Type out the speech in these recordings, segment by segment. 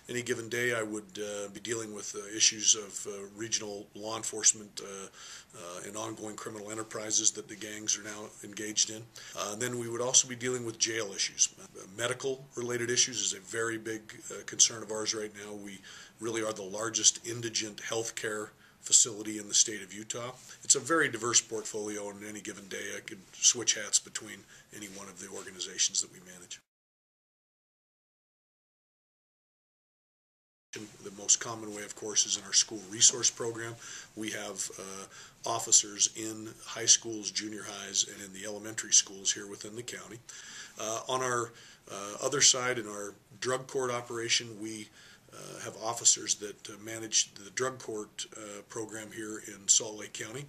Any given day I would be dealing with issues of regional law enforcement and ongoing criminal enterprises that the gangs are now engaged in. Then we would also be dealing with jail issues. Medical related issues is a very big concern of ours right now. We really are the largest indigent health care facility in the state of Utah. It's a very diverse portfolio, and any given day I could switch hats between any one of the organizations that we manage. The most common way, of course, is in our school resource program. We have officers in high schools, junior highs, and in the elementary schools here within the county. On our other side, in our drug court operation, we have officers that manage the drug court program here in Salt Lake County,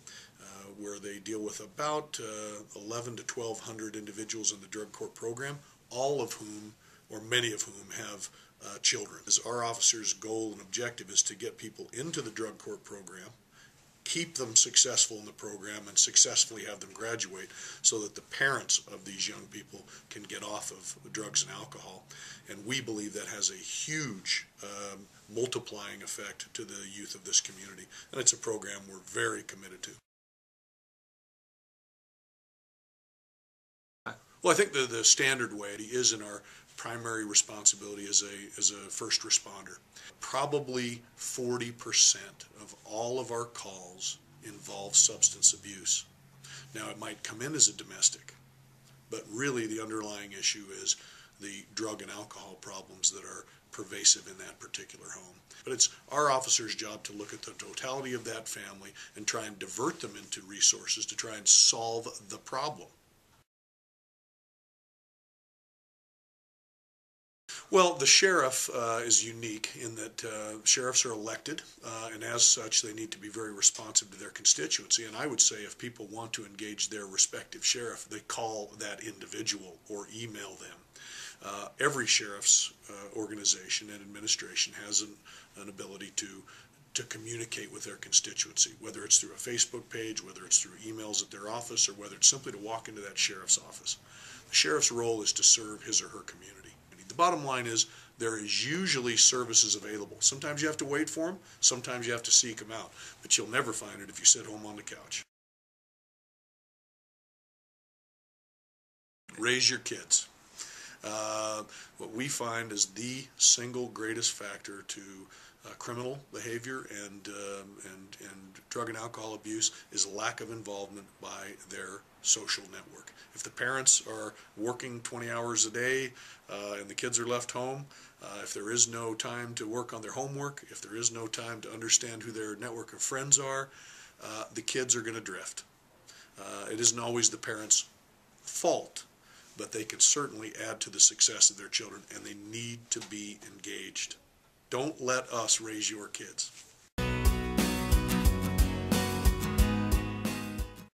where they deal with about 11 to 1,200 individuals in the drug court program, all of whom, or many of whom, have children. As our officers' goal and objective is to get people into the drug court program, keep them successful in the program, and successfully have them graduate so that the parents of these young people can get off of drugs and alcohol. And we believe that has a huge multiplying effect to the youth of this community. And it's a program we're very committed to. Well, I think the standard way is in our primary responsibility as a first responder. Probably 40% of all of our calls involve substance abuse. Now, it might come in as a domestic, but really the underlying issue is the drug and alcohol problems that are pervasive in that particular home. But it's our officers' job to look at the totality of that family and try and divert them into resources to try and solve the problem. Well, the sheriff is unique in that sheriffs are elected, and as such they need to be very responsive to their constituency. And I would say if people want to engage their respective sheriff, they call that individual or email them. Every sheriff's organization and administration has an ability to communicate with their constituency, whether it's through a Facebook page, whether it's through emails at their office, or whether it's simply to walk into that sheriff's office. The sheriff's role is to serve his or her community. The bottom line is there is usually services available. Sometimes you have to wait for them, sometimes you have to seek them out, but you'll never find it if you sit home on the couch. Raise your kids. What we find is the single greatest factor to criminal behavior and drug and alcohol abuse is lack of involvement by their social network. If the parents are working 20 hours a day and the kids are left home, if there is no time to work on their homework, if there is no time to understand who their network of friends are, the kids are going to drift. It isn't always the parents' fault, but they can certainly add to the success of their children, and they need to be engaged. Don't let us raise your kids.